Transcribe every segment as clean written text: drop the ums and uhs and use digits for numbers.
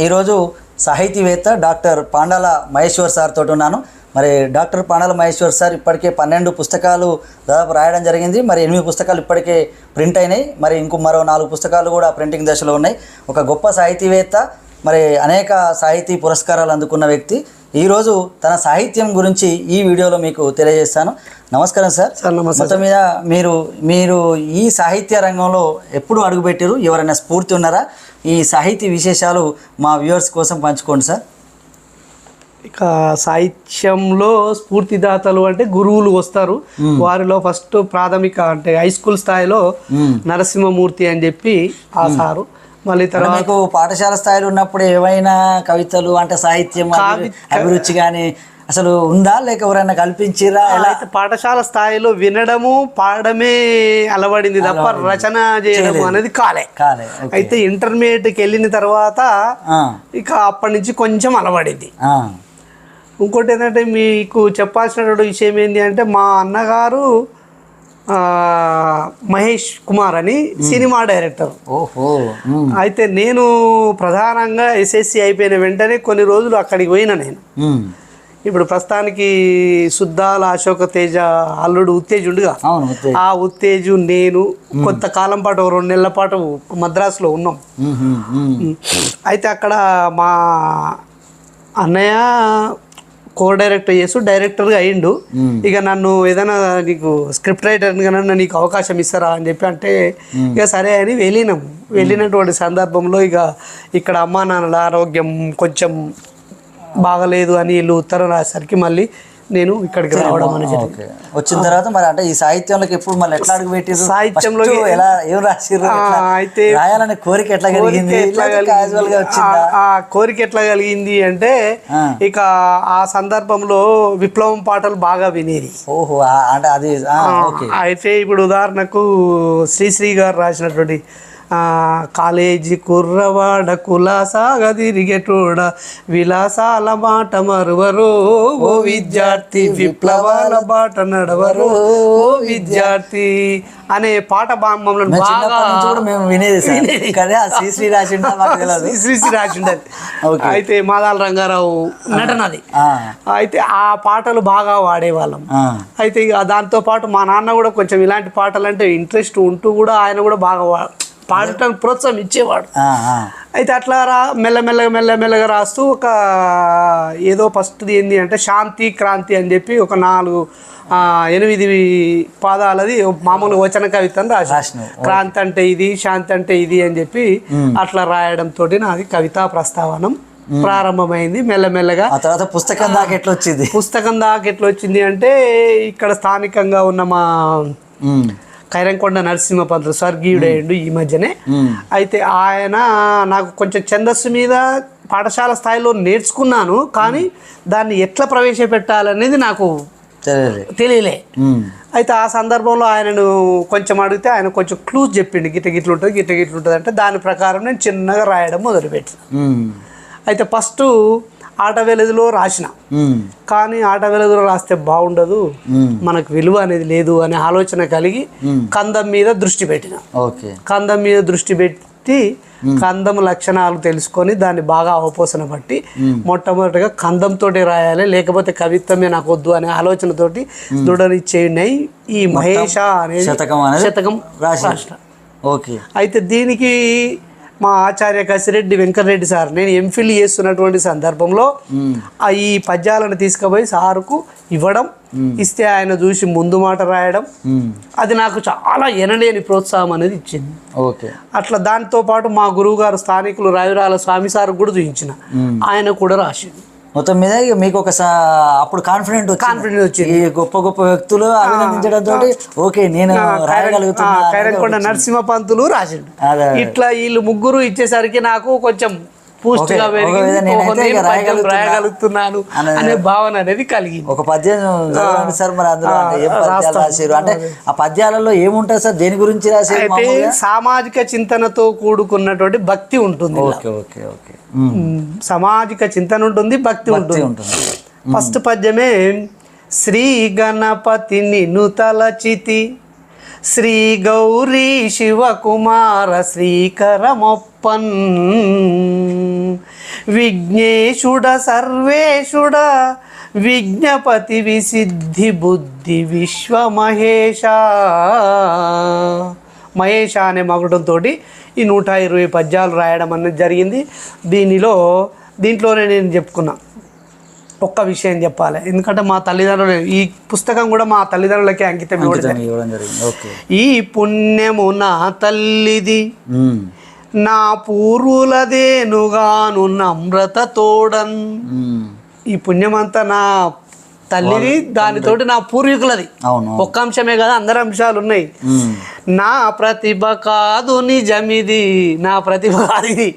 ఈరోజు సాహితీవేత్త doctor పాండాల Maheshwar sir తోటి ఉన్నాను. మరి డాక్టర్ పాండాల మహేశ్వర్ సార్ ఇప్పటికే 12 పుస్తకాలు దాదాపు రాయడం జరిగింది. మరి 8 పుస్తకాలు ఇప్పటికే ప్రింట్ అయినాయి. మరి మరో 4 పుస్తకాలు కూడా ప్రింటింగ్ దశలో ఉన్నాయి. ఒక గొప్ప సాహితీవేత్త, మరి అనేక సాహితీ పురస్కారాలు అందుకున్న వ్యక్తి. ఈరోజు తన సాహిత్యం గురించి ఈ వీడియోలో మీకు తెలియజేస్తాను. నమస్కారం సార్. మొత్తం మీద మీరు ఈ సాహిత్య రంగంలో ఎప్పుడు అడుగుపెట్టారు? ఎవరైనా స్ఫూర్తి ఉన్నారా? ఈ సాహితీ విశేషాలు మా వ్యూవర్స్ కోసం పంచుకోండి సార్. ఇక సాహిత్యంలో స్ఫూర్తిదాతలు అంటే గురువులు వస్తారు. వారిలో ఫస్ట్ ప్రాథమిక అంటే హై స్కూల్ స్థాయిలో నరసింహమూర్తి అని చెప్పి ఆ సారు. మళ్ళీ తర్వాత మీకు పాఠశాల స్థాయిలో ఉన్నప్పుడు ఏమైనా కవితలు అంటే సాహిత్యం అభిరుచి కానీ అసలు ఉందా, లేక ఎవరైనా కల్పించిరా? అయితే పాఠశాల స్థాయిలో వినడము పాడడమే అలవడింది తప్ప రచన చేయడం అనేది కాలే. అయితే ఇంటర్మీడియట్కి వెళ్ళిన తర్వాత ఇక అప్పటి నుంచి కొంచెం అలవడింది. ఇంకోటి ఏంటంటే మీకు చెప్పాల్సినటువంటి విషయం ఏంటి అంటే, మా అన్నగారు మహేష్ కుమార్ అని సినిమా డైరెక్టర్. అయితే నేను ప్రధానంగా ఎస్ఎస్సి అయిపోయిన వెంటనే కొన్ని రోజులు అక్కడికి పోయినా. నేను ఇప్పుడు ప్రస్తుతానికి సుద్దాల అశోక తేజ అల్లుడు ఉత్తేజ్ ఉండుగా, ఆ ఉత్తేజు నేను కొంతకాలం పాటు 2 నెలల పాటు మద్రాసులో ఉన్నాం. అయితే అక్కడ మా అన్నయ్య కో డైరెక్టర్ చేస్తూ డైరెక్టర్గా అయ్యిండు. ఇక నన్ను ఏదైనా నీకు స్క్రిప్ట్ రైటర్గా నన్ను నీకు అవకాశం ఇస్తారా అని చెప్పి అంటే ఇక సరే అని వెళ్ళినటువంటి సందర్భంలో ఇక ఇక్కడ అమ్మా నాన్నల ఆరోగ్యం కొంచెం బాగలేదు అని వీళ్ళు ఉత్తరం రాసరికి మళ్ళీ నేను ఇక్కడికి రావడం అనేది వచ్చిన తర్వాత మరి అంటే ఈ సాహిత్యంలోకి ఎప్పుడు మళ్ళీ ఎట్లా అడుగు పెట్టి సాహిత్యంలో ఎలా ఏం రాసిర్రు? అయితే రాయాలనే కోరిక ఎట్లా కలిగింది? కోరిక ఎట్లా కలిగింది అంటే ఇక ఆ సందర్భంలో విప్లవం పాటలు బాగా వినేది. ఓహో, అంటే అది అయితే ఇప్పుడు ఉదాహరణకు శ్రీశ్రీ గారు రాసినటువంటి కాలేజీ కుర్రవాడ కులాసాగా తిరిగేటోడ విలాసాల మాట మరువరో ఓ విద్యార్థి, విప్లవాల బాట నడవరో ఓ విద్యార్థి అనే పాట మమ్మల్ని మేము వినేది. శ్రీశ్రీ రాసిండది. అయితే మాదాల రంగారావు నటనది. అయితే ఆ పాటలు బాగా వాడేవాళ్ళం. అయితే దాంతో పాటు మా నాన్న కూడా కొంచెం ఇలాంటి పాటలు అంటే ఇంట్రెస్ట్ ఉంటూ కూడా ఆయన కూడా బాగా పాడటానికి ప్రోత్సాహం ఇచ్చేవాడు. అయితే అట్లా మెల్లమెల్లగా రాస్తూ ఒక ఏదో ఫస్ట్ది ఏంటి అంటే శాంతి క్రాంతి అని చెప్పి ఒక 8 పాదాలది మామూలు వచన కవితను రాశాను. క్రాంతి అంటే ఇది, శాంతి అంటే ఇది అని చెప్పి అట్లా రాయడంతో నాది కవితా ప్రస్తావనం ప్రారంభమైంది. మెల్లమెల్లగా తర్వాత పుస్తకం దాకా ఎట్లా వచ్చింది అంటే ఇక్కడ స్థానికంగా ఉన్న మా ఖైరంకొండ నరసింహ పంతులు స్వర్గీయుడయ్యండు ఈ మధ్యనే. అయితే ఆయన నాకు కొంచెం ఛందస్సు మీద పాఠశాల స్థాయిలో నేర్చుకున్నాను, కానీ దాన్ని ఎట్లా ప్రవేశపెట్టాలనేది నాకు తెలియలే. అయితే ఆ సందర్భంలో ఆయనను కొంచెం అడిగితే ఆయన కొంచెం క్లూజ్ చెప్పిండు, గిట్ల ఉంటుంది అంటే దాని ప్రకారం నేను చిన్నగా రాయడం మొదలుపెట్టాను. అయితే ఫస్ట్ ఆట వెలుగులో రాసిన, కానీ ఆట వెలుగులో రాస్తే బాగుండదు, మనకు విలువ అనేది లేదు అనే ఆలోచన కలిగి కందం మీద దృష్టి పెట్టిన. కందం మీద దృష్టి పెట్టి కందం లక్షణాలు తెలుసుకొని దాన్ని బాగా అవపోసన బట్టి మొట్టమొదటిగా కందంతో రాయాలి, లేకపోతే కవిత్వమే నాకు వద్దు అనే ఆలోచనతోటి దృఢనిశ్చయున్నాయి ఈ మహేష అనేది శతకం రాసిన. అయితే దీనికి మా ఆచార్య కసిరెడ్డి వెంకటరెడ్డి సార్ నేను ఎంఫిల్ చేస్తున్నటువంటి సందర్భంలో ఈ పద్యాలను తీసుకుపోయి సారుకు ఇవ్వడం, ఇస్తే ఆయన చూసి ముందు మాట రాయడం, అది నాకు చాలా ఎనలేని ప్రోత్సాహం అనేది ఇచ్చింది. అట్లా దాంతో పాటు మా గురువు గారు స్థానికులు రావిరాల స్వామి సార్ కూడా చూపించిన, ఆయన కూడా రాసిండు. మొత్తం మీద మీకు ఒక అప్పుడు కాన్ఫిడెంట్ వచ్చింది. గొప్ప గొప్ప వ్యక్తులు అభినందించడంతో ఓకే నేను రాయగలుగుతున్నా. ఖైరంకొండ నరసింహ పంతులు రాసిండు. ఇట్లా వీళ్ళు ముగ్గురు ఇచ్చేసరికి నాకు కొంచెం పూర్తిగా రాయగలుగుతున్నాను అనే భావన అనేది కలిగింది. ఒక పద్యం సార్, మరి అందులో రాశారు అంటే ఆ పద్యాలలో ఏముంటుంది సార్? దేని గురించి రాశారు? సామాజిక చింతనతో కూడుకున్నటువంటి భక్తి ఉంటుంది. సామాజిక చింతన ఉంటుంది, భక్తి ఉంటుంది. ఫస్ట్ పద్యమే శ్రీ గణపతిని నుతలచితి శ్రీ గౌరీ శివకుమార శ్రీకరమొప్పన్ విఘ్నేశుడ సర్వేశుడ విజ్ఞపతి విసిద్ధి బుద్ధి విశ్వమహేష. మహేష అనే మగుడంతో ఈ 120 పద్యాలు రాయడం అనేది జరిగింది. దీంట్లోనే నేను చెప్పుకున్నా ఒక్క విషయం చెప్పాలి, ఎందుకంటే మా తల్లిదండ్రులు ఈ పుస్తకం కూడా మా తల్లిదండ్రులకే అంకితం ఇవ్వడం జరిగింది. ఈ పుణ్యము నా తల్లిది నా పూర్వులదేనుగాను నమ్రత తోడన్. ఈ పుణ్యమంతా నా తల్లిది, దానితోటి నా పూర్వీకులది. ఒక్క అంశమే కదా, అందరి అంశాలు ఉన్నాయి. నా ప్రతిభ కాదు నిజమిది, నా ప్రతిభ కాదు ఇది.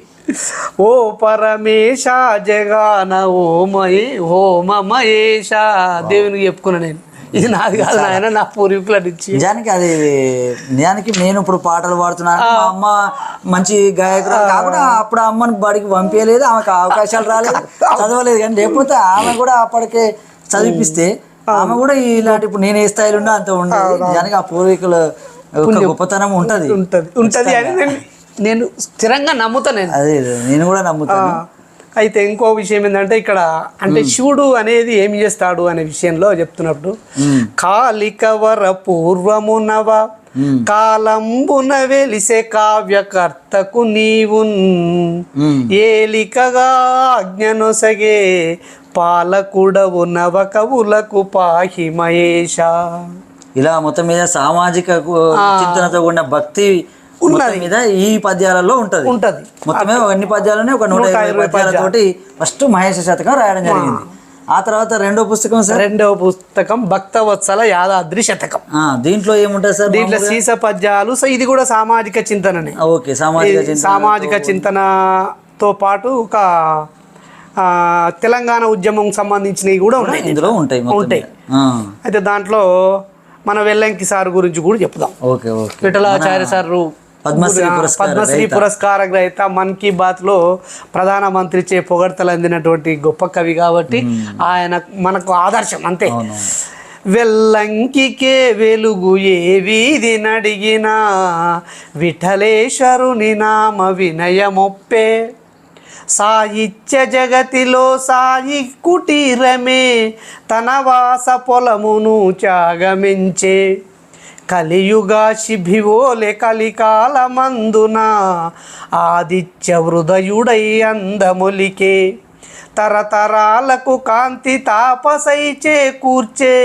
ఓ పరమేశ జగాన ఓమ మహేష దేవునికి చెప్పుకున్నా నేను. ఇది నాది కాదు నాయన, నా పూర్వీకుల నుంచి. నిజానికి నేను ఇప్పుడు పాటలు పాడుతున్నాను, మా అమ్మ మంచి గాయకురాలు కాకుండా అప్పుడు అమ్మని బడికి పంపించలేదు, ఆమెకు అవకాశాలు రాలేదు, చదవలేదు. కానీ లేకపోతే ఆమె కూడా అప్పటికే చదివిపిస్తే ఆమె కూడా ఇలాంటి ఇప్పుడు నేను ఏ స్థాయిలో ఉన్నా అంత ఉండదు. నిజానికి ఆ పూర్వీకుల గొప్పతనం ఉంటది అని నేను స్థిరంగా నమ్ముతాను. అదే నేను కూడా నమ్ముతాను. అయితే ఇంకో విషయం ఏంటంటే ఇక్కడ అంటే శివుడు అనేది ఏమి చేస్తాడు అనే విషయంలో చెప్తున్నప్పుడు కాళికవర పూర్వమునవ కాలంబున వెలిసే కావ్యకర్తకు నీవు ఏలికగా ఆజ్ఞనొసగే పాలకుడవు నవ కవులకు పాహి మహేష. ఇలా మొత్తం మీద సామాజిక చింతనతో ఉన్న భక్తి మీద ఈ పద్యాలలో ఉంటది. మొత్తమే ఎన్ని పద్యాలనే ఒక 120 పద్యాలతోటి ఫస్ట్ మహేష శతకం రాయడం జరిగింది. ఆ తర్వాత రెండవ పుస్తకం భక్తవత్సల యాదాద్రి శతకం. దీంట్లో ఏముంటది సార్? దీంట్లో సీస పద్యాలు. సో ఇది కూడా సామాజిక చింతననే. ఓకే, సామాజిక చింతనతో పాటు ఒక తెలంగాణ ఉద్యమం సంబంధించినవి కూడా ఉన్నాయి ఇందులో ఉంటాయి. అయితే దాంట్లో మన వెల్లంకి సార్ గురించి కూడా చెప్దాం. విఠలాచార్య సార్ పద్మశ్రీ పురస్కార గ్రహీత, మన్ కీ బాత్ లో ప్రధానమంత్రి చే పొగడ్తలు అందినటువంటి గొప్ప కవి కాబట్టి ఆయన మనకు ఆదర్శం అంతే. వెల్లంకికే వెలుగు ఏ వీధి నడిగినా విఠలేశ్వరుని నామ వినయమొప్పే సాహిత్య జగతిలో సాయి కుటీరమే తన వాస పొలమును త్యాగమించే కలియుగా శిభివోలే కలికాలమందున ఆదిత్య హృదయుడై అందములికే తరతరాలకు కాంతి తాపసై చేకూర్చే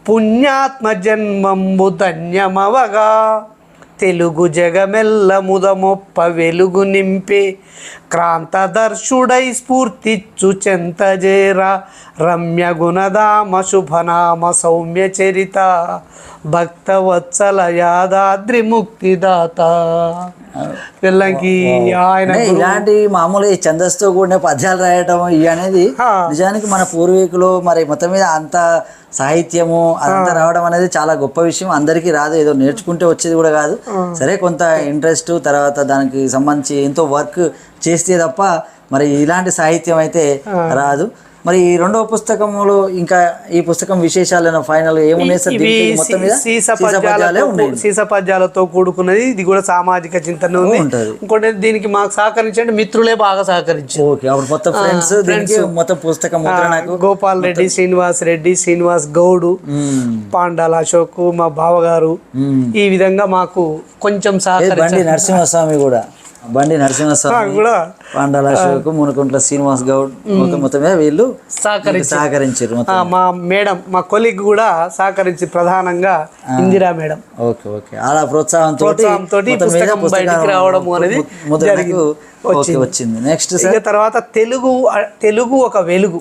పుణ్యాత్మ జన్మంబు ధన్యమవగా తెలుగు జగమెల్ల ముదమొప్ప వెలుగు నింపే క్రాంతదర్శుడై స్ఫూర్తిచ్చు చెంతజేరా రమ్య గుణధామ శుభనామ సౌమ్య చరిత భక్తవత్సల యాదాద్రి ముక్తిదాత. పిల్లకి ఆయన ఇలాంటి మామూలు ఛందస్తో కూడిన పద్యాలు రాయటం ఇవి అనేది నిజానికి మన పూర్వీకులు మరి మొత్తం మీద అంత సాహిత్యము అదంతా రావడం అనేది చాలా గొప్ప విషయం. అందరికీ రాదు, ఏదో నేర్చుకుంటే వచ్చేది కూడా కాదు. సరే, కొంత ఇంట్రెస్ట్ తర్వాత దానికి సంబంధించి ఎంతో వర్క్ చేస్తే తప్ప మరి ఇలాంటి సాహిత్యం అయితే రాదు. మరి ఈ రెండవ పుస్తకంలో ఇంకా ఈ పుస్తకం విశేషాలను ఫైనల్ ఏమున్నాయి సార్? సీస పద్యాలతో కూడుకున్నది. ఇది కూడా సామాజిక చింతన ఉంది. ఇంకోటి దీనికి మాకు సహకరించండి మిత్రులే బాగా సహకరించారు. మొత్తం పుస్తకం గోపాల్ రెడ్డి, శ్రీనివాస్ గౌడు, పాండాల అశోక్, మా బావగారు, ఈ విధంగా మాకు కొంచెం బండి నరసింహస్వామి కూడా పాండాల అశోక్, మునకుంట్ల శ్రీనివాస్ గౌడ్ మొత్తమే వీళ్ళు సహకరించారు. మా మేడం, మా కొలీగ్ కూడా సహకరించి, ప్రధానంగా ఇందిరా మేడం. అలా ప్రోత్సాహంతో బయటికి రావడం అనేది వచ్చింది. నెక్స్ట్ తర్వాత తెలుగు ఒక వెలుగు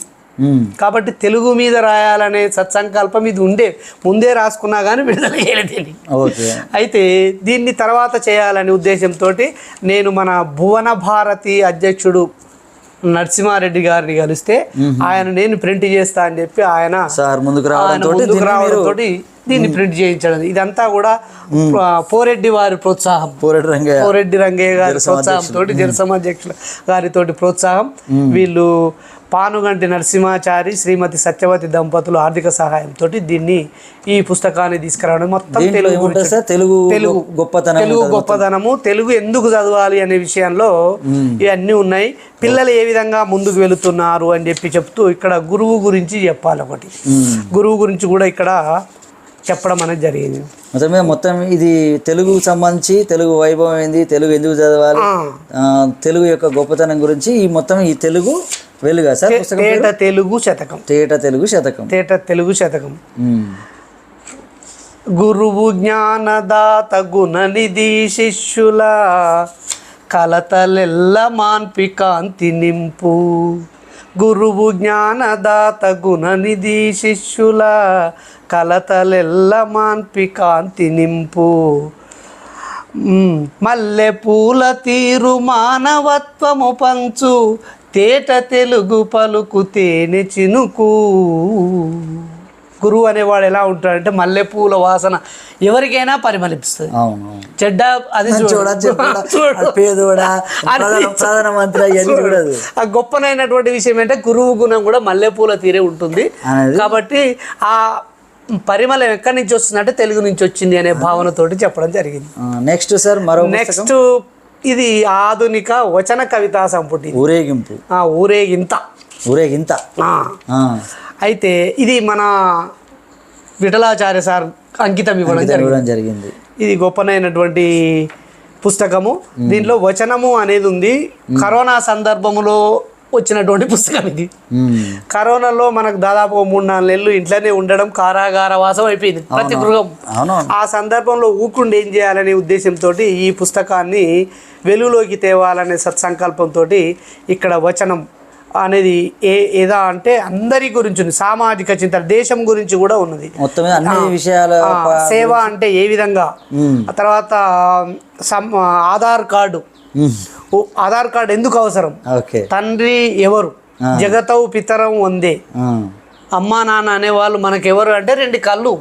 కాబట్టి తెలుగు మీద రాయాలనే సత్సంకల్పం ఇది ముందే రాసుకున్నా కానీ విడుదల చేయలేదు. అయితే దీన్ని తర్వాత చేయాలనే ఉద్దేశంతో నేను మన భువన భారతి అధ్యక్షుడు నరసింహారెడ్డి గారిని కలిస్తే ఆయన నేను ప్రింట్ చేస్తా అని చెప్పి ఆయన ముందుకు రావడంతో దీన్ని ప్రింట్ చేయించడం, ఇదంతా కూడా పోరెడ్డి వారి ప్రోత్సాహం, పోరెడ్డి రంగయ్య గారి ప్రోత్సాహంతో, జనసమాధ్యక్షుల గారితో ప్రోత్సాహం, వీళ్ళు పానుగంటి నరసింహాచారి శ్రీమతి సత్యవతి దంపతులు ఆర్థిక సహాయంతో దీన్ని ఈ పుస్తకాన్ని తీసుకురావడం. మొత్తం తెలుగు గొప్పతనము, తెలుగు ఎందుకు చదవాలి అనే విషయంలో ఇవన్నీ ఉన్నాయి. పిల్లలు ఏ విధంగా ముందుకు వెళుతున్నారు అని చెప్తూ ఇక్కడ గురువు గురించి చెప్పాలి. ఒకటి గురువు గురించి కూడా ఇక్కడ చెప్పడం అనేది జరిగింది. మొత్తం ఇది తెలుగుకు సంబంధించి తెలుగు వైభవం ఏంది, తెలుగు ఎందుకు చదవాలి, తెలుగు యొక్క గొప్పతనం గురించి ఈ మొత్తం ఈ తెలుగు వెలుగా సార్ తేట తెలుగు శతకం. గురువు జ్ఞానదాత గుణనిధి శిష్యుల కలతలెల్ల మాన్పి కాంతి నింపు. గురువు జ్ఞానదాత గుణనిధి శిష్యుల కలతలెల్ల మాన్పి కాంతి నింపు. మల్లె పూల తీరు మానవత్వము పంచు తేట తెలుగు పలుకు తేనె చినుకు. గురువు అనేవాడు ఎలా ఉంటాడంటే మల్లెపూల వాసన ఎవరికైనా పరిమళిస్తుంది. చెడ్డ అది ఆ గొప్పనైనటువంటి విషయం అంటే గురువు గుణం కూడా మల్లెపూల తీరే ఉంటుంది. కాబట్టి ఆ పరిమళం ఎక్కడి నుంచి వస్తుంది అంటే తెలుగు నుంచి వచ్చింది అనే భావనతోటి చెప్పడం జరిగింది. నెక్స్ట్ సార్ నెక్స్ట్ ఇది ఆధునిక వచన కవితా సంపుటి ఊరేగింత. అయితే ఇది మన విఠలాచార్య సార్ అంకితం ఇవ్వడం జరిగింది. ఇది గొప్పనైనటువంటి పుస్తకము. దీంట్లో వచనము అనేది ఉంది. కరోనా సందర్భంలో వచ్చినటువంటి పుస్తకం ఇది. కరోనాలో మనకు దాదాపు 3-4 నెలలు ఇంట్లోనే ఉండడం, కారాగార వాసం అయిపోయింది ప్రతి గృహం. ఆ సందర్భంలో ఊకుండి ఏం చేయాలనే ఉద్దేశంతో ఈ పుస్తకాన్ని వెలుగులోకి తేవాలనే సత్సంకల్పంతో ఇక్కడ వచనం అనేది ఏదా అంటే అందరి గురించి ఉంది. సామాజిక చింతన, దేశం గురించి కూడా ఉన్నది. సేవ అంటే ఏ విధంగా, తర్వాత ఆధార్ కార్డు ఎందుకు అవసరం, తండ్రి ఎవరు, జగతవు పితరం వందే, అమ్మా నాన్న అనేవాళ్ళు మనకెవరు అంటే 2 కళ్ళు.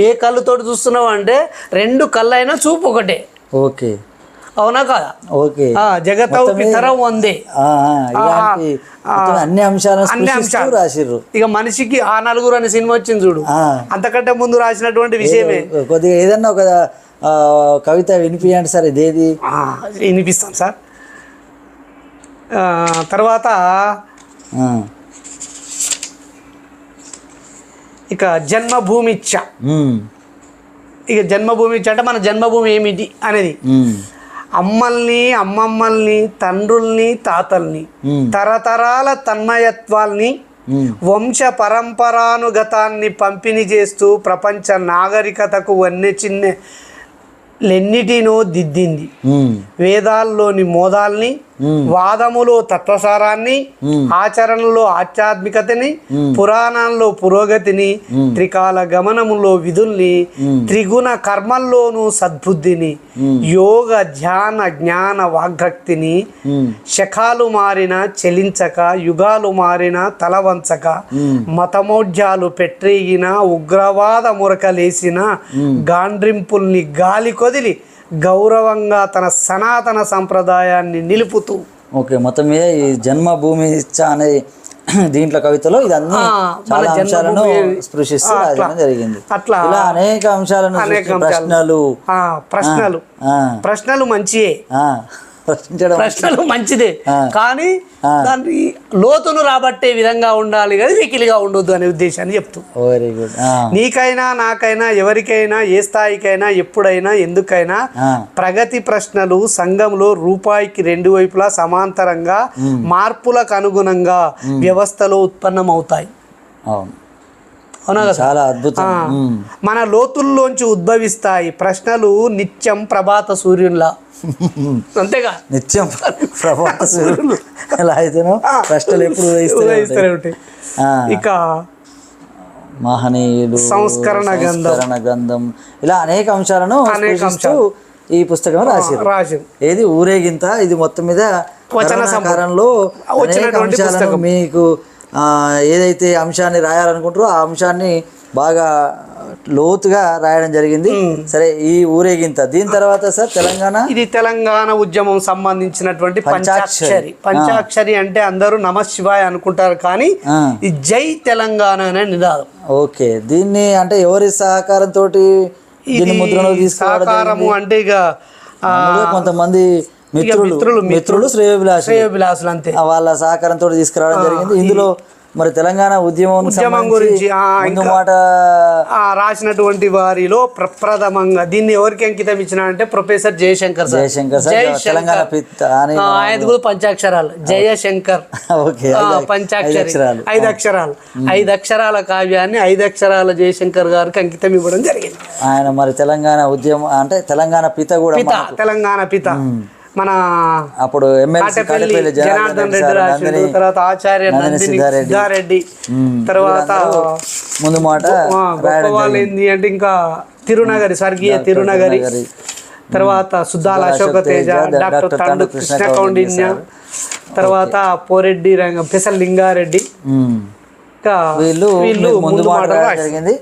ఏ కళ్ళుతోటి చూస్తున్నావు అంటే 2 కళ్ళు అయినా చూపు ఒకటే. అవునా కాదా? జగతవు పితరం వందే, అన్ని అంశాలు రాసిర్రు. ఇక మనిషికి ఆ నలుగురు అనే సినిమా వచ్చింది చూడు, అంతకంటే ముందు రాసినటువంటి విషయమే. కొద్దిగా ఏదన్నా ఒక కవిత వినిపించండి సార్. ఇదేది వినిపిస్తాను సార్. తర్వాత ఇక జన్మభూమిచ్చ. ఇక జన్మభూమిచ్చ అంటే మన జన్మభూమి ఏమిటి అనేది. అమ్మల్ని, అమ్మమ్మల్ని, తండ్రుల్ని, తాతల్ని, తరతరాల తన్మయత్వాల్ని, వంశ పరంపరానుగతాన్ని పంపిణీ చేస్తూ ప్రపంచ నాగరికతకు వన్నెచిన్నెన్నిటినో దిద్దింది. వేదాల్లోని మోదాల్ని, వాదములో తత్వసారాన్ని, ఆచరణలో ఆధ్యాత్మికతని, పురాణాల్లో పురోగతిని, త్రికాల గమనములో విధుల్ని, త్రిగుణ కర్మల్లోనూ సద్బుద్ధిని, యోగ ధ్యాన జ్ఞాన వాగ్భక్తిని, శకాలు మారిన చెలించక, యుగాలు మారిన తలవంచక, మతమోఢ్యాలు పెట్టేగిన, ఉగ్రవాద మురకలేసిన గాండ్రింపుల్ని గాలి కొదిలి గౌరవంగా తన సనాతన సంప్రదాయాన్ని నిలుపుతూ. మొత్తం మీద ఈ జన్మభూమి అనే దీంట్లో కవితలో ఇదన్నీ చాలా అంశాలను స్పృశిస్తూ రాయడం జరిగింది. అట్లా అనేక అంశాలను, ప్రశ్నలు మంచియే, ప్రశ్నలు మంచిదే, కానీ దాన్ని లోతును రాబట్టే విధంగా ఉండాలి కానీ వెకిలిగా ఉండొద్దు అనే ఉద్దేశాన్ని చెప్తూ. Very good. నీకైనా నాకైనా ఎవరికైనా ఏ స్థాయికైనా ఎప్పుడైనా ఎందుకైనా ప్రగతి ప్రశ్నలు సంఘంలో రూపాయికి 2 వైపులా సమాంతరంగా మార్పులకు అనుగుణంగా వ్యవస్థలో ఉత్పన్నమవుతాయి. అవునా కదా? చాలా అద్భుతం. మన లోతుల్లోంచి ఉద్భవిస్తాయి ప్రశ్నలు నిత్యం ప్రభాత సూర్యుల్లా. అంతేగా, నిత్యం ప్రభాత సూర్యులు ఎలా అయితేనో ప్రశ్నలు ఎప్పుడు ఉదయిస్తూనే ఉంటాయి. ఇక మహనీయులు, సంస్కరణ గంధం, ఇలా అనేక అంశాలను ఈ పుస్తకం రాశారు. ఏది ఊరేగింత, ఇది మొత్తం మీద వచనకారంలో అంశాలను మీకు ఏదైతే అంశాన్ని రాయాలనుకుంటారో ఆ అంశాన్ని బాగా లోతుగా రాయడం జరిగింది. సరే, ఈ ఊరేగింత దీని తర్వాత సార్ తెలంగాణ, ఇది తెలంగాణ ఉద్యమం సంబంధించినటువంటి పంచాక్షరి అంటే అందరూ నమ శివాయ అనుకుంటారు, కానీ ఈ జై తెలంగాణ అనే నినాదం. ఓకే, దీన్ని అంటే ఎవరి సహకారంతో ముద్రలో సహకారము అంటే ఇక కొంతమంది మిత్రులు శ్రేయోభిలాషులు అంతే, వాళ్ళ సహకారంతో తీసుకురావడం జరిగింది. ఇందులో మరి తెలంగాణ ఉద్యమం గురించి మాట రాసినటువంటి వారిలో ప్రప్రథమంగా దీన్ని ఎవరికి అంకితం ఇచ్చిన అంటే ప్రొఫెసర్ జయశంకర్ తెలంగాణ ఆయన కూడా పంచాక్షరాలు జయశంకర్ పంచాక్షరి 5 అక్షరాలు 5 అక్షరాల కావ్యాన్ని 5 అక్షరాల జయశంకర్ గారికి అంకితం ఇవ్వడం జరిగింది. ఆయన మరి తెలంగాణ ఉద్యమం అంటే తెలంగాణ పిత కూడా, తెలంగాణ పిత మన అప్పుడు జనార్దన్ రెడ్డి రాసిండు, తర్వాత ఆచార్య సిద్ధారెడ్డి, తర్వాత ముందు మాట వాళ్ళు ఏంది అంటే ఇంకా తిరునగరి స్వర్గీయ తిరునగరి, తర్వాత సుద్దాల అశోక తేజ, డాక్టర్ తండు కృష్ణ కౌండిన్య, తర్వాత పోరెడ్డి పెసల్ లింగారెడ్డి, వీళ్ళు ముందు మాట జరిగింది.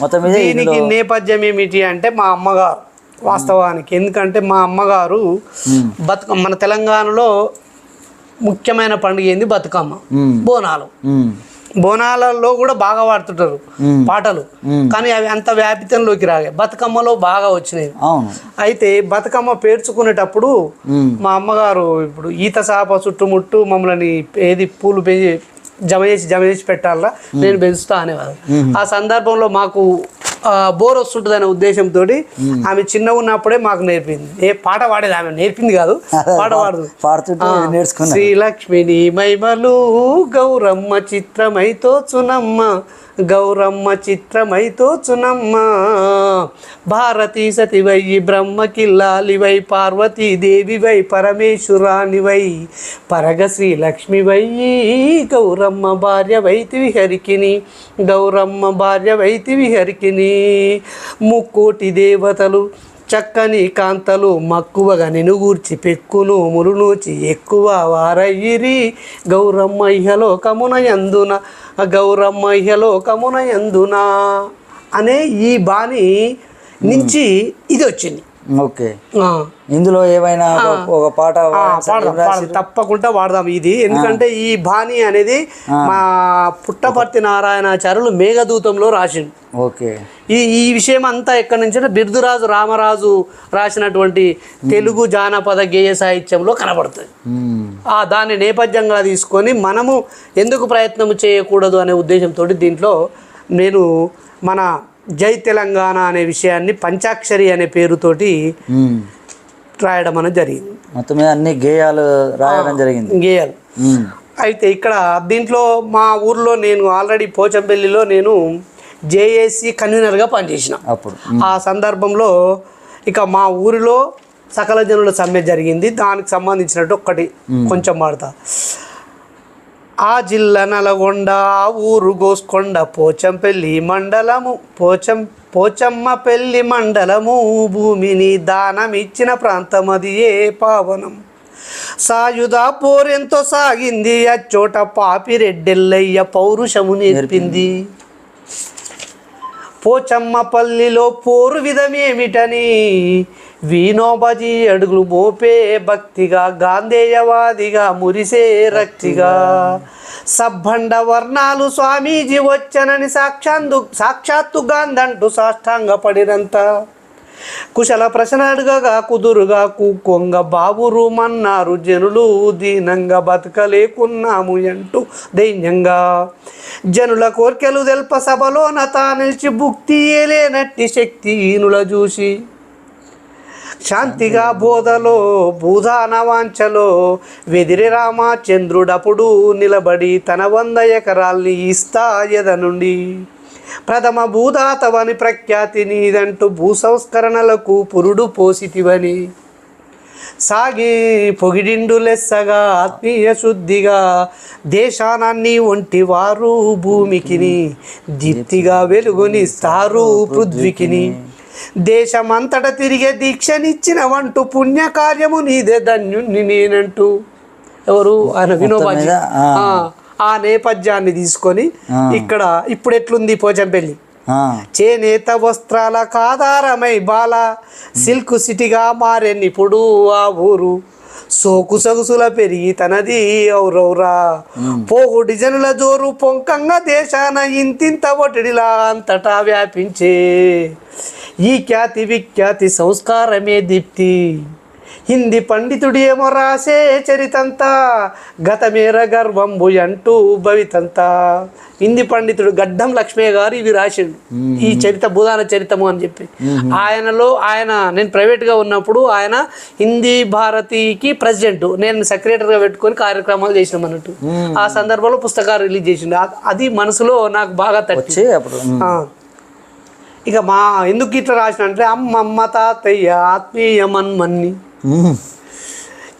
మొత్తం దీనికి నేపథ్యం ఏమిటి అంటే మా అమ్మగారు వాస్తవానికి, ఎందుకంటే మా అమ్మగారు మన తెలంగాణలో ముఖ్యమైన పండుగ ఏంది బతుకమ్మ, బోనాలలో కూడా బాగా వాడుతుంటారు పాటలు, కానీ అవి అంత వ్యాపితంలోకి రాగా బతుకమ్మలో బాగా వచ్చినాయి. అయితే బతుకమ్మ పేర్చుకునేటప్పుడు మా అమ్మగారు ఇప్పుడు ఈత సాప చుట్టుముట్టు మమ్మల్ని ఏది పూలు జమ చేసి పెట్టాలా, నేను పెంచుతా అనేవారు. ఆ సందర్భంలో మాకు బోర్ వస్తుంటుంది అనే ఉద్దేశంతో ఆమె చిన్నగా ఉన్నప్పుడే మాకు నేర్పింది. ఏ పాట పాడేది ఆమె నేర్పింది కాదు, పాట పాడుతుంది. శ్రీలక్ష్మిని మైమలు గౌరమ్మ చిత్రమైతో చునమ్మ, గౌరమ్మ చిత్రమైతో చునమ్మ, భారతీ సతివై బ్రహ్మకిల్లాలివై, పార్వతీదేవివై పరమేశ్వరానివై, పరగ శ్రీలక్ష్మివై గౌరమ్మ భార్య వైతివి హరికిని, గౌరమ్మ భార్య వైతివి హరికిని, ముక్కోటి దేవతలు చక్కని కాంతలు మక్కువగా నినుగూర్చి పెక్కును మురునూచి ఎక్కువ వారయ్యిరి, గౌరమ్మ ఇహలోకమున యందున, గౌరమ్మ ఇహలోకమున యందున అనే ఈ బాణి నుంచి ఇది వచ్చింది. ఓకే, ఇందులో ఏమైనా ఒక పాట తప్పకుండా వాడదాం ఇది, ఎందుకంటే ఈ బాణి అనేది మా పుట్టపర్తి నారాయణాచార్యులు మేఘదూతంలో రాసిండు. ఓకే, ఈ విషయం అంతా ఎక్కడి నుంచి అంటే బిర్దురాజు రామరాజు రాసినటువంటి తెలుగు జానపద గేయ సాహిత్యంలో కనబడుతుంది. దాన్ని నేపథ్యంగా తీసుకొని మనము ఎందుకు ప్రయత్నం చేయకూడదు అనే ఉద్దేశంతో దీంట్లో నేను మన జై తెలంగాణ అనే విషయాన్ని పంచాక్షరి అనే పేరుతోటి రాయడం అనేది జరిగింది. మొత్తం అన్ని గేయాలు రాయడం జరిగింది. గేయాలు అయితే ఇక్కడ దీంట్లో మా ఊర్లో నేను ఆల్రెడీ పోచంపల్లిలో నేను జేఏసీ కన్వీనర్గా పనిచేసిన. అప్పుడు ఆ సందర్భంలో ఇక మా ఊరిలో సకల జనుల సమ్మె జరిగింది. దానికి సంబంధించినట్టు ఒక్కటి కొంచెం వాడతా. ఆ జిల్లా నల్గొండ, ఆ ఊరు గోస్కొండ, పోచంపల్లి మండలము, పోచమ్మపల్లి మండలము, భూమిని దానమిచ్చిన ప్రాంతం అది ఏ పావనం, సాయుధ పోరెంతో సాగింది అచ్చోట పాపిరెడ్డెల్లయ్య పౌరుషము నేర్పింది, పోచమ్మపల్లిలో పోరు విధమేమిటని వీణోబజీ అడుగులు మోపే భక్తిగా, గాంధేయవాదిగా మురిసే రక్తిగా, సబ్బండ వర్ణాలు స్వామీజీ వచ్చనని సాక్షాత్తు గాంధంటూ సాష్టాంగ పడినంత, కుశల ప్రశ్న అడగగా కుదురుగా కూకొంగ బాబురుమన్నారు జనులు, దీనంగా బతకలేకున్నాము అంటూ దైన్యంగా, జనుల కోర్కెలు తెల్ప సభలోన తా నిలిచి భుక్తి ఏలేనట్టి శక్తిహీనుల చూసి, శాంతిగా బోధలో భూదాన వాంఛలో వెదిరి రామచంద్రుడప్పుడు నిలబడి తన 100 ఎకరాల్ని ఇస్తా ఎద నుండి, ప్రథమ భూదాతవని ప్రఖ్యాతి నీదంటూ భూ సంస్కరణలకు పురుడు పోసిటివని, సాగి పొగిడిండు లెస్సగా ఆత్మీయ శుద్ధిగా, దేశానాన్ని ఒంటివారు భూమికిని, దీప్తిగా వెలుగునిస్తారు పృథ్వీకిని, దేశమంతట తిరిగే దీక్షనిచ్చిన వంటూ పుణ్యకార్యము నీదే ధన్యుణ్ణి నేనంటూ. ఎవరు ఆయన వినోబాజీ. ఆ నేపథ్యాన్ని తీసుకొని ఇక్కడ ఇప్పుడు ఎట్లుంది పోచంపల్లి, చేనేత వస్త్రాలకు ఆధారమై బాల సిల్క్ సిటీగా మారెనిప్పుడు ఆ ఊరు సోకు సొగుసుల పెరిగి తనది ఔరౌరా పోగు డిజైనుల జోరు పొంకంగా దేశాన ఇంతింత ఒటిడిలా అంతటా వ్యాపించే ఈ ఖ్యాతి విఖ్యాతి సంస్కారమే దీప్తి హిందీ పండితుడు ఏమో రాసే చరితంతా గతమేర గర్వంబు అంటూ భవితంతా హిందీ పండితుడు గడ్డం లక్ష్మయ్య గారు ఇవి రాసిండు ఈ భూదాన చరితము అని చెప్పి ఆయన నేను ప్రైవేట్గా ఉన్నప్పుడు ఆయన హిందీ భారతికి ప్రెసిడెంట్, నేను సెక్రటరీగా పెట్టుకొని కార్యక్రమాలు చేసినాం అన్నట్టు. ఆ సందర్భంలో పుస్తకాలు రిలీజ్ చేసిండు. అది మనసులో నాకు బాగా తచ్చి. ఇక ఎందుకు ఇట్లా రాసిన అంటే అమ్మమ్మ తాతయ్య ఆత్మీయ మన్మన్ని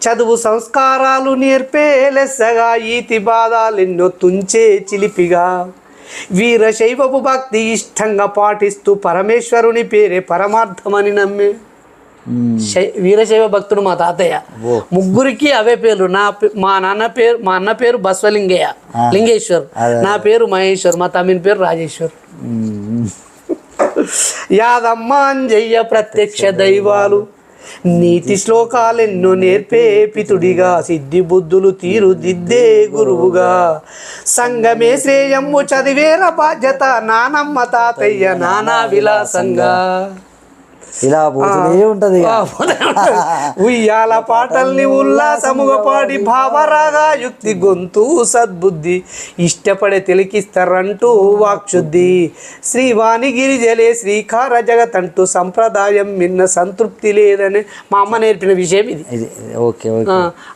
చదువు సంస్కారాలు నేర్పే లెస్సగా ఈతి బాధాలెన్నో తుంచే చిలిపిగా వీరశైవపు భక్తి ఇష్టంగా పాటిస్తూ పరమేశ్వరుని పేరే పరమార్థమని నమ్మే వీరశైవ భక్తుడు మా తాతయ్య. ముగ్గురికి అవే పేర్లు. మా అన్న పేరు బస్వలింగయ్య లింగేశ్వర్, నా పేరు మహేశ్వర్, మా తమ్మిన పేరు రాజేశ్వర్. యాదమ్మ అంజయ్య ప్రత్యక్ష దైవాలు నీతి శ్లోకాలెన్నో నేర్పే పితుడిగా సిద్ధి బుద్ధులు తీరుదిద్దే గురువుగా సంగమే శ్రేయమ్ము చదివేర బాధ్యత నానమ్మ తాతయ్య నానా విలాసంగా ఇలా పోతూనే ఉంటది. ఉయ్యాల పాటల్ని ఉల్లాసముగా పాడి భావరాగా యుక్తి గొంతు సద్బుద్ధి ఇష్టపడే తెలికిస్తారంటూ వాక్శుద్ధి శ్రీవాణి గిరిజలే శ్రీకార జగత్ అంటూ సంప్రదాయం మిన్న సంతృప్తి లేదని మా అమ్మ నేర్పిన విషయం ఇది.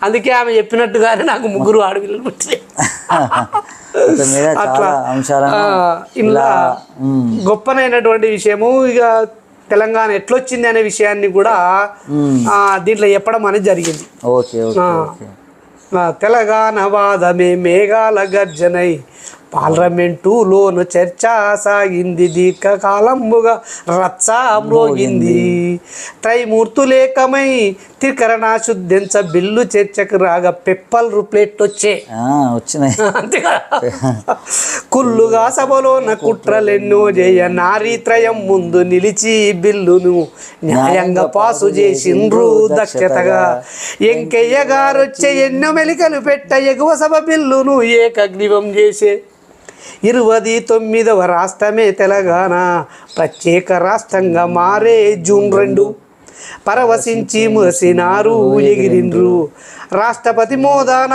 అందుకే ఆమె చెప్పినట్టుగానే నాకు ముగ్గురు ఆడపిల్లలు పుట్టింది. అట్లా ఇలా గొప్పనైనటువంటి విషయము. ఇక తెలంగాణ ఎట్లొచ్చింది అనే విషయాన్ని కూడా దీంట్లో చెప్పడం అనేది జరిగింది. తెలంగాణ వాదమే మేఘాల గర్జనై పార్లమెంటులోను చర్చ సాగింది, దీర్ఘకాలముగా రచ్చ మ్రోగింది, త్రైమూర్తులేకమై త్రికరణ శుద్ధించ బిల్లు చర్చకు రాగా పెప్పల్ రూప్లేట్ వచ్చినాయి. అంతేగా కుళ్ళుగా సభలోన కుట్రలెన్నో చేయ నారీత్రయం ముందు నిలిచి బిల్లును న్యాయంగా పాసు చేసిండ్రు దక్షతగా, ఎంకయ్య గారొచ్చే ఎన్నో మెలికలు పెట్ట ఎగువ సభ బిల్లును ఏకగ్రీవం చేసే 29వ రాష్ట్రమే తెలంగాణ ప్రత్యేక రాష్ట్రంగా మారే జూన్ 2 పరవశించి ముసినారు ఎగిరిండ్రు రాష్ట్రపతి మోదాన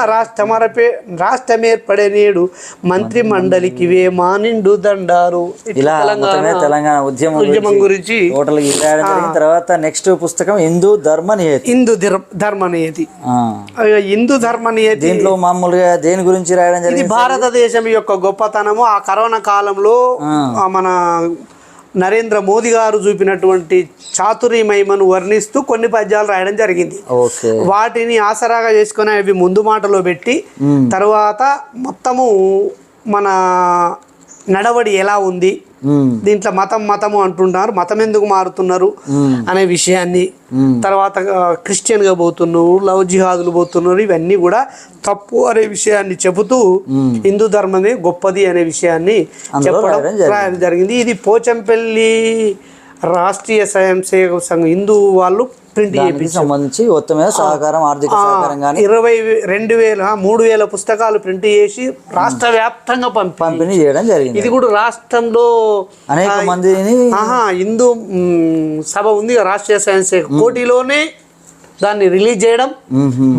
రాష్ట్రమేర్పడే నేడు మంత్రి మండలికి మానిండు దండారు. ఇలా తెలంగాణ ఉద్యమం గురించి తర్వాత నెక్స్ట్ పుస్తకం హిందూ ధర్మనియతి. హిందూ ధర్మనియతి దీంట్లో మామూలుగా దేని గురించి రాయడం జరిగింది? ఇది భారతదేశం యొక్క గొప్పతనము. ఆ కరోనా కాలంలో మన నరేంద్ర మోదీ గారు చూపినటువంటి చాతుర్య మహిమను వర్ణిస్తూ కొన్ని పద్యాలు రాయడం జరిగింది. వాటిని ఆసరాగా చేసుకుని అవి ముందు మాటలో పెట్టి తర్వాత మొత్తము మన నడవడి ఎలా ఉంది, దీంట్లో మతము అంటున్నారు, మతం ఎందుకు మారుతున్నారు అనే విషయాన్ని, తర్వాత క్రిస్టియన్ గా పోతున్నారు, లవ్ జిహాదులు పోతున్నారు, ఇవన్నీ కూడా తప్పు అనే విషయాన్ని చెబుతూ హిందూ ధర్మమే గొప్పది అనే విషయాన్ని చెప్పడం జరిగింది. ఇది పోచంపల్లి రాష్ట్రీయ స్వయం సేవక సంఘం హిందూ వాళ్ళు ప్రింట్ సంబంధించి సహకారం ఆర్థిక సహకారం 3,000 పుస్తకాలు ప్రింట్ చేసి రాష్ట్ర వ్యాప్తంగా పంపిణీ చేయడం జరిగింది. ఇది కూడా రాష్ట్రంలో అనేక మందిని హిందూ సభ ఉంది రాష్ట్రీయ స్వయం సేవక కోటిలోనే దాన్ని రిలీజ్ చేయడం.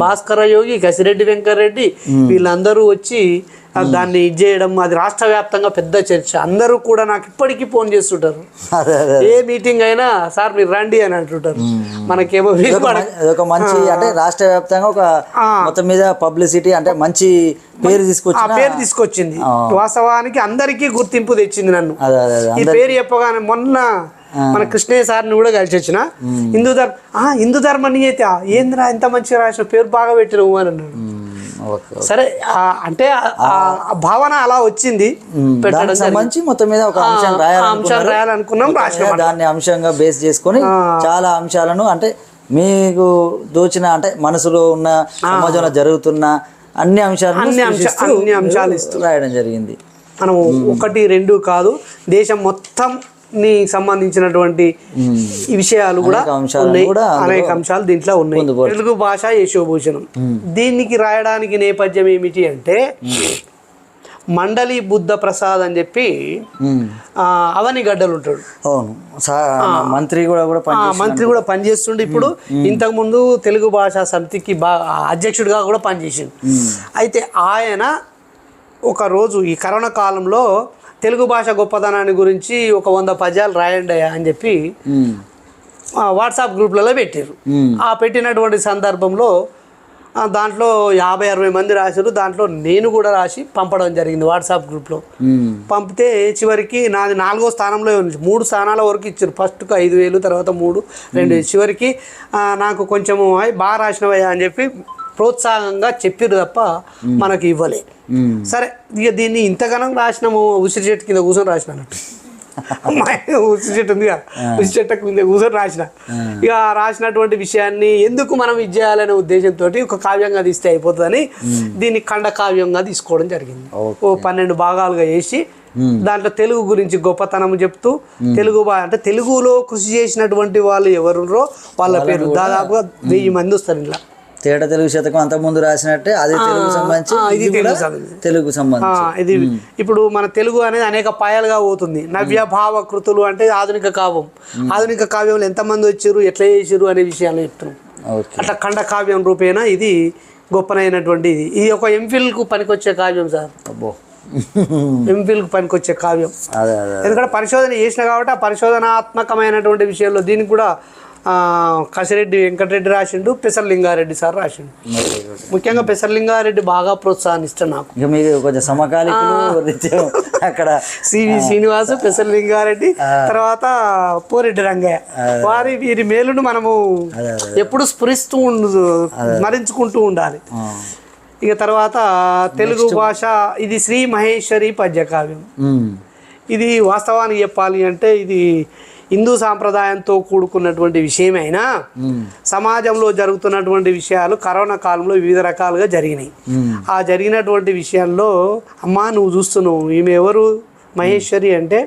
భాస్కర యోగి, కసిరెడ్డి వెంకరెడ్డి వీళ్ళందరూ వచ్చి దాన్ని ఇది చేయడం, అది రాష్ట్ర వ్యాప్తంగా పెద్ద చర్చ. అందరూ కూడా నాకు ఇప్పటికీ ఫోన్ చేస్తుంటారు, ఏ మీటింగ్ అయినా సార్ మీరు రండి అని అంటుంటారు. మనకేమో ఒక మంచి అంటే రాష్ట్ర వ్యాప్తంగా ఒక మొత్తం మీద పబ్లిసిటీ అంటే మంచి పేరు తీసుకొచ్చింది. వాస్తవానికి అందరికీ గుర్తింపు తెచ్చింది. నన్ను ఈ పేరు చెప్పగానే మొన్న మన కృష్ణయ్య సార్ని కూడా కలిసి వచ్చిన హిందూ ధర్మనియతి ఏందిరా ఎంత మంచిగా రాసిన పేరు బాగా పెట్టినవు అని అన్నాడు. సరే అంటే భావన అలా వచ్చింది. సంబంధించి మొత్తం మీద ఒక అంశాలు రాయాలనుకున్నాం, దాన్ని అంశంగా బేస్ చేసుకొని చాలా అంశాలను అంటే మీకు దోచిన అంటే మనసులో ఉన్న సమాజంలో జరుగుతున్న అన్ని అంశాలు ఇస్తూ రాయడం జరిగింది. మనం ఒకటి రెండు కాదు, దేశం మొత్తం ని సంబంధించినటువంటి ఈ విషయాలు కూడా ఉన్నాయి, అనేక అంశాలు దీంట్లో ఉన్నాయి. తెలుగు భాష యశోభూషణం, దీనికి రాయడానికి నేపథ్యం ఏమిటి అంటే మండలి బుద్ధ ప్రసాద్ అని చెప్పి అవనిగడ్డలు ఉంటాడు, మంత్రి కూడా పనిచేస్తుండే. ఇప్పుడు ఇంతకు ముందు తెలుగు భాషా సమితికి అధ్యక్షుడిగా కూడా పనిచేసిండు. అయితే ఆయన ఒక రోజు ఈ కరోనా కాలంలో తెలుగు భాష గొప్పతనాన్ని గురించి ఒక 100 పద్యాలు రాయండి అని చెప్పి వాట్సాప్ గ్రూప్లలో పెట్టారు. ఆ పెట్టినటువంటి సందర్భంలో దాంట్లో 50-60 మంది రాశారు. దాంట్లో నేను కూడా రాసి పంపడం జరిగింది వాట్సాప్ గ్రూప్లో. పంపితే చివరికి నాది 4వ స్థానంలో ఉంది. 3 స్థానాల వరకు ఇచ్చారు. ఫస్ట్కు 5,000, తర్వాత 3, 2. చివరికి నాకు కొంచెము బాగా రాసినవయ్యా అని చెప్పి ప్రోత్సాహంగా చెప్పారు తప్ప మనకి ఇవ్వలే. సరే, ఇక దీన్ని ఇంతగానం రాసినాము, ఉసిరి చెట్టు కింద కూర్చొని రాసినట్టు. ఉసిరి చెట్టు ఉంది కదా, ఉసిరి చెట్టు కింద కూర్చొని రాసిన. ఇక రాసినటువంటి విషయాన్ని ఎందుకు మనం ఇది చేయాలనే ఉద్దేశంతో ఒక కావ్యంగా తీస్తే అయిపోతుందని దీన్ని ఖండ కావ్యంగా తీసుకోవడం జరిగింది. ఓ 12 భాగాలుగా వేసి దాంట్లో తెలుగు గురించి గొప్పతనం చెప్తూ, తెలుగు అంటే తెలుగులో కృషి చేసినటువంటి వాళ్ళు ఎవరున్నారో వాళ్ళ పేరు దాదాపుగా 1000 మంది వస్తారు. ఇలా తేట తెలుగు శతకం అంతకుముందు రాసినట్టే అదే తెలుగు సంబంధించి తెలుగు సంబంధించి ఇది ఇప్పుడు మన తెలుగు అనేది అనేక పాయాలుగా పోతుంది. నవ్య భావ కృతులు అంటే ఆధునిక కావ్యం. ఆధునిక కావ్యంలో ఎంతమంది వచ్చారు, ఎట్లా చేసారు అనే విషయాలు చెప్తున్నాం. అట్లా ఖండ కావ్యం రూపేణ ఇది గొప్పనైనటువంటి ఇది ఒక ఎంఫిల్కు పనికొచ్చే కావ్యం సార్. ఎంఫిల్కు పనికొచ్చే కావ్యం. ఎందుకంటే పరిశోధన చేసిన కాబట్టి ఆ పరిశోధనాత్మకమైనటువంటి విషయంలో దీనికి కూడా కసిరెడ్డి వెంకటరెడ్డి రాసిండు, పెసర్లింగారెడ్డి సార్ రాసిండు. ముఖ్యంగా పెసర్లింగారెడ్డి బాగా ప్రోత్సాహాన్నిస్తాడు నాకు. ఇక మీకు కొంచెం సమకాలీకులు అక్కడ సివి శ్రీనివాసు, పెసర్లింగారెడ్డి, తర్వాత పోరెడ్డి రంగయ్య, వీరి మేలును మనము ఎప్పుడు స్ఫురిస్తూ స్మరించుకుంటూ ఉండాలి. ఇక తర్వాత తెలుగు భాష ఇది శ్రీ మహేశ్వరి పద్యకావ్యం. ఇది వాస్తవానికి చెప్పాలి అంటే ఇది హిందూ సాంప్రదాయంతో కూడుకున్నటువంటి విషయమైనా సమాజంలో జరుగుతున్నటువంటి విషయాలు కరోనా కాలంలో వివిధ రకాలుగా జరిగినాయి. ఆ జరిగినటువంటి విషయాల్లో అమ్మా నువ్వు చూస్తున్నావు, ఈమె ఎవరు మహేశ్వరి అంటే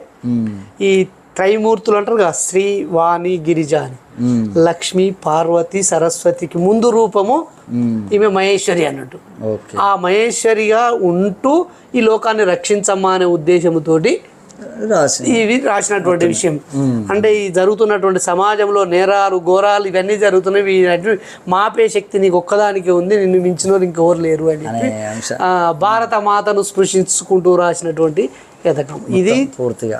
ఈ త్రైమూర్తులు అంటారు కదా, శ్రీ, వాణి, గిరిజ అని. లక్ష్మి, పార్వతి, సరస్వతికి ముందు రూపము ఈమె మహేశ్వరి అన్నట్టు. ఆ మహేశ్వరిగా ఉంటూ ఈ లోకాన్ని రక్షించమ్మా అనే ఉద్దేశంతోటి ఇవి రాసినటువంటి విషయం. అంటే ఈ జరుగుతున్నటువంటి సమాజంలో నేరాలు, ఘోరాలు ఇవన్నీ జరుగుతున్నాయి, మాపే శక్తి నీకు ఒక్కదానికి ఉంది, నిన్ను మించిన ఇంకెవరు లేరు అని చెప్పి భారత మాతను స్పృశించుకుంటూ రాసినటువంటి పథకం ఇది. పూర్తిగా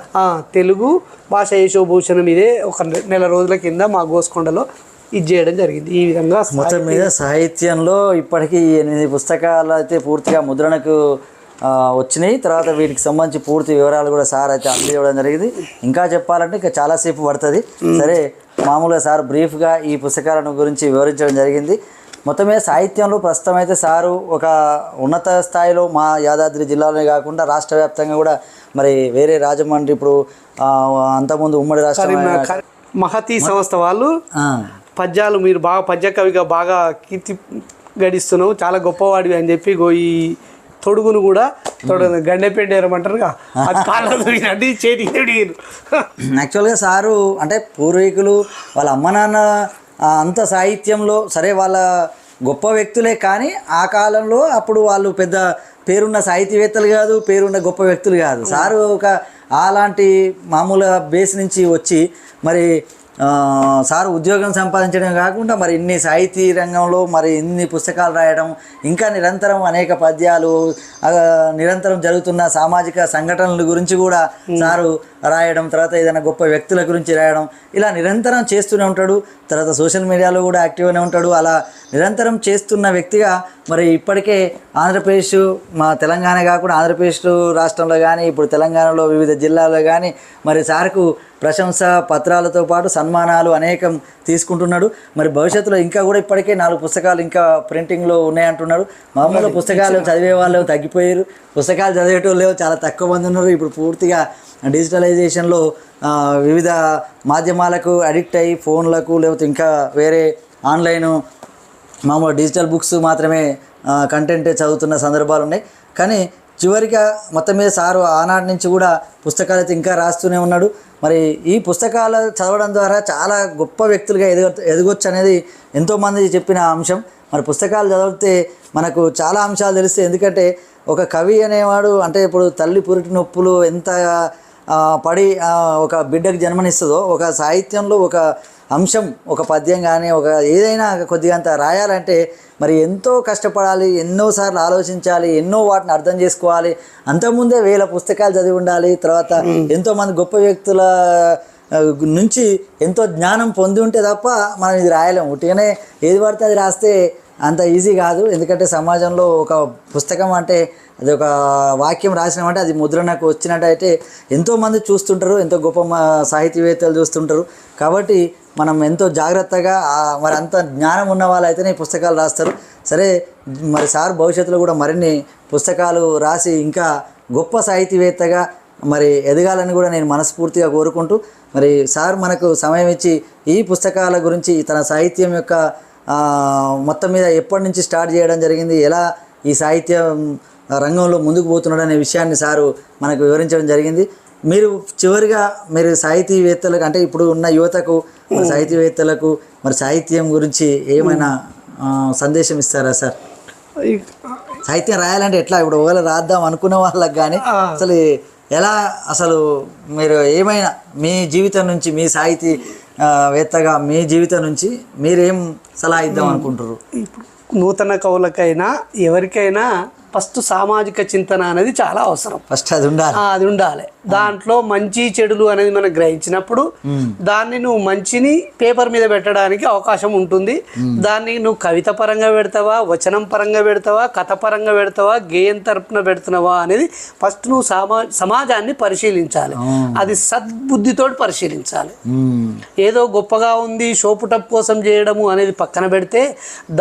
తెలుగు భాష యశోభూషణం ఇదే ఒక నెల రోజుల కింద మా గోస్కొండలో ఇది చేయడం జరిగింది. ఈ విధంగా మొత్తం మీద సాహిత్యంలో ఇప్పటికీ 8 పుస్తకాలు అయితే పూర్తిగా ముద్రణకు వచ్చినాయి. తర్వాత వీటికి సంబంధించి పూర్తి వివరాలు కూడా సార్ అయితే అందివ్వడం జరిగింది. ఇంకా చెప్పాలంటే ఇంకా చాలాసేపు పడుతుంది. సరే, మామూలుగా సార్ బ్రీఫ్గా ఈ పుస్తకాలను గురించి వివరించడం జరిగింది. మొత్తం మీద సాహిత్యంలో ప్రస్తుతం అయితే సారు ఒక ఉన్నత స్థాయిలో మా యాదాద్రి జిల్లాలోనే కాకుండా రాష్ట్ర వ్యాప్తంగా కూడా మరి వేరే రాజమండ్రి, ఇప్పుడు అంతకుముందు ఉమ్మడి రాష్ట్రం మహతీ సంస్థ వాళ్ళు పద్యాలు మీరు బాగా పద్య కవిగా బాగా కీర్తి గడిస్తున్నావు, చాలా గొప్పవాడివి అని చెప్పి ఈ తొడుగును కూడా గండెపెండి ఏరమంటారుగా అది కాళ్ళ చేతి అడిగారు. యాక్చువల్గా సారు అంటే పూర్వీకులు వాళ్ళ అమ్మ నాన్న అంత సాహిత్యంలో సరే వాళ్ళ గొప్ప వ్యక్తులే, కానీ ఆ కాలంలో అప్పుడు వాళ్ళు పెద్ద పేరున్న సాహితీవేత్తలు కాదు, పేరున్న గొప్ప వ్యక్తులు కాదు. సారు ఒక అలాంటి మామూలు బేస్ నుంచి వచ్చి మరి సార్ ఉద్యోగం సంపాదించడం కాకుండా మరి ఇన్ని సాహితీ రంగంలో మరి ఇన్ని పుస్తకాలు రాయడం, ఇంకా నిరంతరం అనేక పద్యాలు, నిరంతరం జరుగుతున్న సామాజిక సంఘటనల గురించి కూడా సారు రాయడం, తర్వాత ఏదైనా గొప్ప వ్యక్తుల గురించి రాయడం, ఇలా నిరంతరం చేస్తూనే ఉంటాడు. తర్వాత సోషల్ మీడియాలో కూడా యాక్టివ్గానే ఉంటాడు. అలా నిరంతరం చేస్తున్న వ్యక్తిగా మరి ఇప్పటికే ఆంధ్రప్రదేశ్, మా తెలంగాణ కాకుండా ఆంధ్రప్రదేశ్ రాష్ట్రంలో కానీ ఇప్పుడు తెలంగాణలో వివిధ జిల్లాల్లో కానీ మరి సార్కు ప్రశంస పత్రాలతో పాటు సన్మానాలు అనేకం తీసుకుంటున్నాడు. మరి భవిష్యత్తులో ఇంకా కూడా ఇప్పటికే 4 పుస్తకాలు ఇంకా ప్రింటింగ్లో ఉన్నాయంటున్నాడు. మామూలు పుస్తకాలు చదివే వాళ్ళు తగ్గిపోయారు, పుస్తకాలు చదివేటోళ్ళు చాలా తక్కువ మంది ఉన్నారు. ఇప్పుడు పూర్తిగా డిజిటలైజేషన్లో వివిధ మాధ్యమాలకు అడిక్ట్ అయ్యి ఫోన్లకు లేకపోతే ఇంకా వేరే ఆన్లైన్ మామూలు డిజిటల్ బుక్స్ మాత్రమే కంటెంట్ చదువుతున్న సందర్భాలు ఉన్నాయి. కానీ చివరిగా మొత్తం మీద సారు ఆనాటి నుంచి కూడా పుస్తకాలు అయితే ఇంకా రాస్తూనే ఉన్నాడు. మరి ఈ పుస్తకాలు చదవడం ద్వారా చాలా గొప్ప వ్యక్తులుగా ఎదగొచ్చు అనేది ఎంతోమంది చెప్పిన అంశం. మరి పుస్తకాలు చదివితే మనకు చాలా అంశాలు తెలుస్తాయి. ఎందుకంటే ఒక కవి అనేవాడు అంటే ఇప్పుడు తల్లి పురిటి నొప్పులు ఎంత పడి ఒక బిడ్డకు జన్మనిస్తుందో, ఒక సాహిత్యంలో ఒక అంశం, ఒక పద్యం కానీ ఒక ఏదైనా కొద్దిగా అంత రాయాలంటే మరి ఎంతో కష్టపడాలి, ఎన్నోసార్లు ఆలోచించాలి, ఎన్నో వాటిని అర్థం చేసుకోవాలి. అంతకుముందే 1000 పుస్తకాలు చదివి ఉండాలి. తర్వాత ఎంతోమంది గొప్ప వ్యక్తుల నుంచి ఎంతో జ్ఞానం పొంది ఉంటే తప్ప మనం ఇది రాయలేము. ఉట్టిగానే ఏది పడితే అది రాస్తే అంత ఈజీ కాదు. ఎందుకంటే సమాజంలో ఒక పుస్తకం అంటే అది ఒక వాక్యం రాసినామంటే అది ముద్రణకు వచ్చినట్టయితే ఎంతోమంది చూస్తుంటారు, ఎంతో గొప్ప సాహితీవేత్తలు చూస్తుంటారు. కాబట్టి మనం ఎంతో జాగ్రత్తగా మరి అంత జ్ఞానం ఉన్న వాళ్ళైతేనే ఈ పుస్తకాలు రాస్తారు. సరే, మరి సార్ భవిష్యత్తులో కూడా మరిన్ని పుస్తకాలు రాసి ఇంకా గొప్ప సాహితీవేత్తగా మరి ఎదగాలని కూడా నేను మనస్ఫూర్తిగా కోరుకుంటూ, మరి సార్ మనకు సమయం ఇచ్చి ఈ పుస్తకాల గురించి తన సాహిత్యం యొక్క మొత్తం మీద ఎప్పటి నుంచి స్టార్ట్ చేయడం జరిగింది, ఎలా ఈ సాహిత్యం రంగంలో ముందుకు పోతున్నాడు అనే విషయాన్ని సారు మనకు వివరించడం జరిగింది. మీరు చివరిగా మీరు సాహితీవేత్తలకు అంటే ఇప్పుడు ఉన్న యువతకు మరి సాహితీవేత్తలకు మరి సాహిత్యం గురించి ఏమైనా సందేశం ఇస్తారా సార్? సాహిత్యం రాయాలంటే ఎట్లా ఇప్పుడు ఒకవేళ రాద్దాం అనుకునే వాళ్ళకి కానీ అసలు ఎలా, అసలు మీరు ఏమైనా మీ జీవితం నుంచి, మీ సాహితీవేత్తగా మీ జీవితం నుంచి మీరేం సలహా ఇద్దాం అనుకుంటారు? నూతన కవులకైనా ఎవరికైనా ఫస్ట్ సామాజిక చింతన అనేది చాలా అవసరం. ఫస్ట్ అది ఉండాలి. అది ఉండాలి. దాంట్లో మంచి చెడులు అనేది మనం గ్రహించినప్పుడు దాన్ని నువ్వు మంచిని పేపర్ మీద పెట్టడానికి అవకాశం ఉంటుంది. దాన్ని నువ్వు కవిత పరంగా పెడతావా, వచనం పరంగా పెడతావా, కథ పరంగా పెడతావా, గేయం తరపున పెడుతున్నావా అనేది ఫస్ట్ నువ్వు సమాజాన్ని పరిశీలించాలి. అది సద్బుద్ధితో పరిశీలించాలి. ఏదో గొప్పగా ఉంది షోపుటప్ కోసం చేయడము అనేది పక్కన పెడితే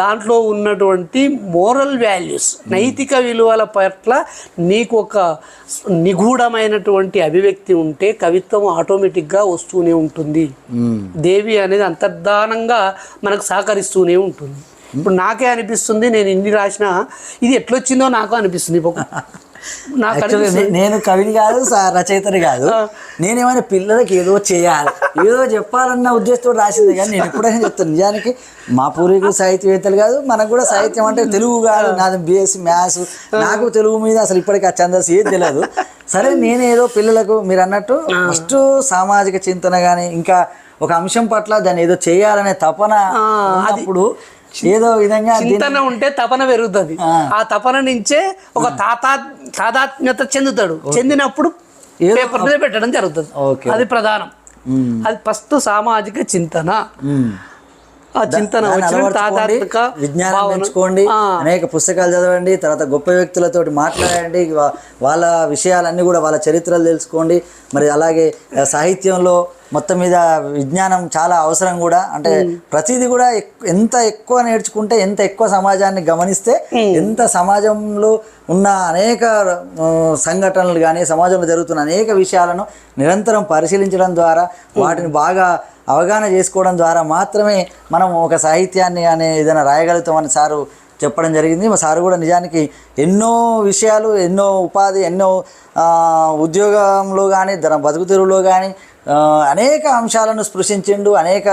దాంట్లో ఉన్నటువంటి మోరల్ వాల్యూస్, నైతిక విలువల పట్ల నీకు ఒక నిగూఢమైనటువంటి అభివ్యక్తి ఉంటే కవిత్వం ఆటోమేటిక్గా వస్తూనే ఉంటుంది. దేవి అనేది అంతర్ధానంగా మనకు సహకరిస్తూనే ఉంటుంది. ఇప్పుడు నాకే అనిపిస్తుంది, నేను ఇన్ని రాసినా ఇది ఎట్లొచ్చిందో నాకు అనిపిస్తుంది. నేను కవిని కాదు, రచయితని కాదు, నేనేమైనా పిల్లలకి ఏదో చేయాలి, ఏదో చెప్పాలన్న ఉద్దేశంతో రాసింది. కానీ నేను ఎప్పుడైనా చెప్తాను, నిజానికి మా పూర్వీకులు సాహిత్యవేత్తలు కాదు, మనకు కూడా సాహిత్యం అంటే తెలుగు కాదు, నాది BSc మ్యాథ్స్, నాకు తెలుగు మీద అసలు ఇప్పటికీ ఆ ఛందస్సు ఏది తెలియదు. సరే, నేనేదో పిల్లలకు మీరు అన్నట్టు ఫస్ట్ సామాజిక చింతన కానీ ఇంకా ఒక అంశం పట్ల దాన్ని ఏదో చేయాలనే తపన అప్పుడు ఏదో విధంగా చింతన ఉంటే తపన పెరుగుతుంది. ఆ తపన నుంచే ఒక తాదాత్మ్యత చెందుతాడు. చెందినప్పుడు పేపర్ మీద పెట్టడం జరుగుతుంది. అది ప్రధానం. అది ఫస్ట్ సామాజిక చింతన. ఆ చింతన విజ్ఞానం పెంచుకోండి, అనేక పుస్తకాలు చదవండి, తర్వాత గొప్ప వ్యక్తులతో మాట్లాడండి, వాళ్ళ విషయాలన్నీ కూడా వాళ్ళ చరిత్రలు తెలుసుకోండి. మరి అలాగే సాహిత్యంలో మొత్తం మీద విజ్ఞానం చాలా అవసరం కూడా. అంటే ప్రతిదీ కూడా ఎంత ఎక్కువ నేర్చుకుంటే, ఎంత ఎక్కువ సమాజాన్ని గమనిస్తే, ఎంత సమాజంలో ఉన్న అనేక సంఘటనలు కానీ సమాజంలో జరుగుతున్న అనేక విషయాలను నిరంతరం పరిశీలించడం ద్వారా, వాటిని బాగా అవగాహన చేసుకోవడం ద్వారా మాత్రమే మనం ఒక సాహిత్యాన్ని కానీ ఏదైనా రాయగలుగుతామని సారు చెప్పడం జరిగింది. మా సారు కూడా నిజానికి ఎన్నో విషయాలు, ఎన్నో ఉపాధి, ఎన్నో ఉద్యోగంలో కానీ తన బతుకు తెరువులో కానీ అనేక అంశాలను స్పృశించిండు, అనేక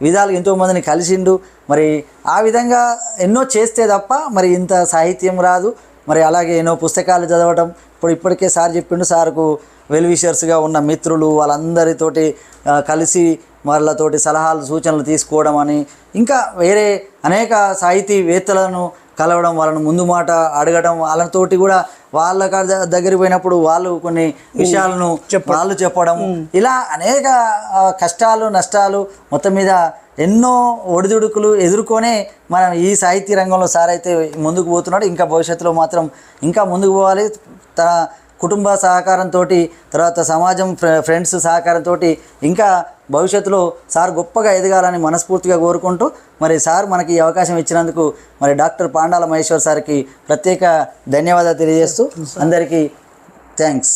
విధాలు ఎంతోమందిని కలిసిండు. మరి ఆ విధంగా ఎన్నో చేస్తే తప్ప మరి ఇంత సాహిత్యం రాదు. మరి అలాగే ఎన్నో పుస్తకాలు చదవటం, ఇప్పటికే సార్ చెప్పిండు, సార్కు వెల్ విషర్స్గా ఉన్న మిత్రులు వాళ్ళందరితోటి కలిసి వాళ్ళతోటి సలహాలు సూచనలు తీసుకోవడం అని, ఇంకా వేరే అనేక సాహితీవేత్తలను కలవడం, వాళ్ళను ముందు మాట అడగడం, వాళ్ళతోటి కూడా వాళ్ళ దగ్గరికి పోయినప్పుడు వాళ్ళు కొన్ని విషయాలను వాళ్ళు చెప్పడం, ఇలా అనేక కష్టాలు నష్టాలు మొత్తం మీద ఎన్నో ఒడిదుడుకులు ఎదుర్కొనే మనం ఈ సాహితీ రంగంలో సార్ అయితే ముందుకు పోతున్నాడు. ఇంకా భవిష్యత్తులో మాత్రం ఇంకా ముందుకు పోవాలి. తన కుటుంబ సహకారంతో, తర్వాత సమాజం ఫ్రెండ్స్ సహకారంతో ఇంకా భవిష్యత్తులో సార్ గొప్పగా ఎదగాలని మనస్ఫూర్తిగా కోరుకుంటూ, మరి సార్ మనకి ఈ అవకాశం ఇచ్చినందుకు మరి డాక్టర్ పాండాల మహేశ్వర్ సార్కి ప్రత్యేక ధన్యవాదాలు తెలియజేస్తూ అందరికీ థ్యాంక్స్.